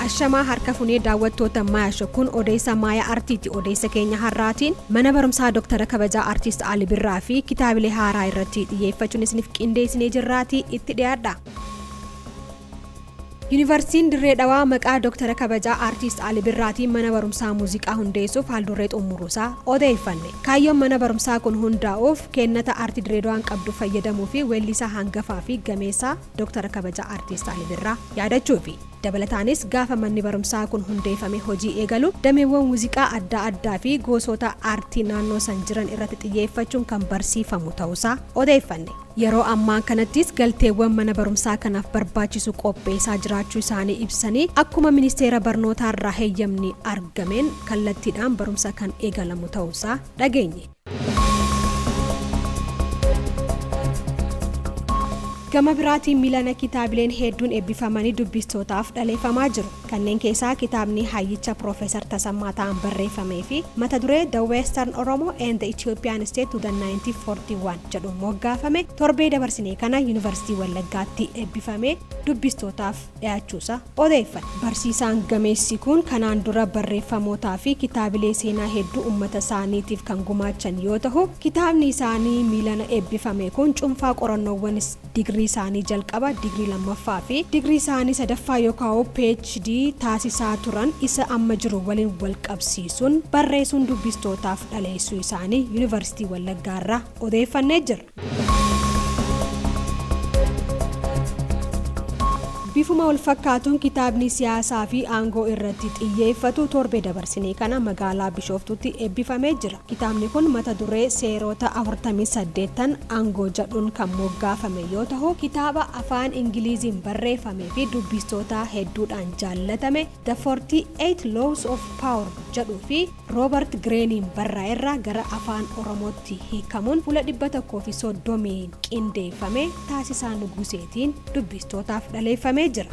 Ashamaa harka funee daawwattoota Maayaa Shokkuun odeessa Maayaa Artiiti. Odeessa keenya har'aatiin mana barumsaa Dooktara Kabajaa Artiist Ali Birraa fi kitaabilee haaraa irratti xiyyeeffachuun isiniif qindeessinee jirraatii itti dhiyaadha. Yuunivarsiitiin Dirree Dhawaa maqaa Dooktara Kabajaa Artiist Ali Birraatiin mana barumsaa muuziqaa hundeessuuf haalduree xumuruusaa odeeffanne. Kaayyoon mana barumsaa kun hundaa'uuf kennata aartii Dirree Dhawaan qabdu fayyadamuu fi weellisaa hangafaa fi gameessaa Dooktara Kabajaa Artiist Ali Birraa yaadachuufi. Dabalataanis gaafa manni barumsaa kun hundeeffame hojii eegalu dameewwan muuziqaa adda addaa fi gosoota aartii naannoo san jiran irratti xiyyeeffachuun kan barsiifamu ta'uusaa odeeffanne. Yeroo ammaa kanattis galteewwan mana barumsaa kanaaf barbaachisu qopheessaa jiraachuu isaanii ibsanii akkuma ministeera barnootaa irraa heeyyamni argameen kallattiidhaan barumsa kan eegalamu ta'uusaa dhageenye. Gama biraatiin miilana kitaabileen hedduun eebbifamanii dubbistootaaf dhaleeffamaa jiru. Kanneen keessaa kitaabni hayyicha Profeesar Tasammaa Ta'an barreeffamee fi mata duree The Western Oromo and the Ethiopian State to the 1941 jedhuun moggaafame torbee dabarsinee kana Yuunivarsiitii Wallaggaatti eebbifamee dubbistootaaf dhiyaachuusa odeeffate. Barsiisaan gameessi kun kanaan dura barreeffamootaa fi kitaabilee seenaa hedduu uummata isaaniitiif kan gumaachan yoo ta'u, kitaabni isaanii miilana eebbifame kun cuunfaa qorannoowwan digrii isaanii jalqaba, digrii lammaffaa fi digrii isaanii sadaffaa yookaan PhD taasisaa turan isa amma jiru waliin wal qabsiisuun barreessuun dubbistootaaf dhaleessuu isaanii Yuunivarsiitii Wallaggaa irraa odeeffannee jira. Bifuma wal fakkaatuun kitaabni siyaasaa fi aangoo irratti xiyyeeffatu torbee dabarsinee kana magaalaa Bishooftuutti eebbifamee jira. Kitaabni kun mata duree seerota 48 aangoo jedhuun kan moggaafame yoo ta'u, kitaaba afaan Ingiliziin barreeffamee fi dubbistoota hedduudhaan jaallatame The 48 Laws of Power jedhuu fi Roobert Greeniin barreeffame gara afaan Oromootti hiikamuun fuula 130 qindeeffame Taasisaa Nuguseetiin dubbistootaaf dhaleeffame jira.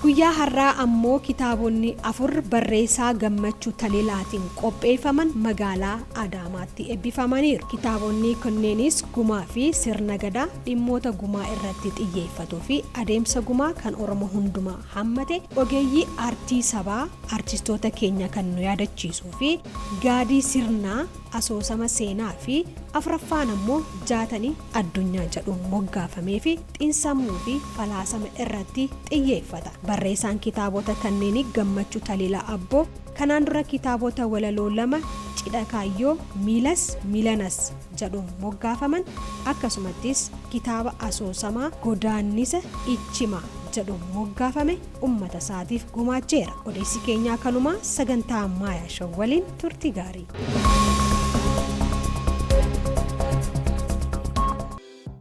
Guyyaa har'aa ammoo kitaabonni 4 barreessaa Gammachuu Taliilaatiin qopheeffaman magaalaa Adaamaatti eebbifamaniiru. Kitaabonni kunneenis gumaa fi sirna gadaa, dhimmoota gumaa irratti xiyyeeffatuu fi adeemsa gumaa kan Oromoo hundumaa hammate, ogeeyyii aartii sabaa, aartistoota keenya kan nu yaadachiisuu fi gaadii sirnaa, asoosama seenaa fi afraffaan ammoo jaatanii addunyaa jedhuun moggaafamee fi xiinsammuu fi falaasama irratti xiyyeeffata. Barreessaan kitaabota kanneenii Gammachuu Taliilaa Abboo kanaan dura kitaabota walaloo 2 cidha kaayyoo miilas miilanas jedhuun moggaafaman akkasumattis kitaaba asoosamaa godaannisa ichima jedhuun moggaafame uummata isaatiif gumaacheera. Odeessi keenyaa kanumaa sagantaa Maayaa Shoo waliin turtii gaarii.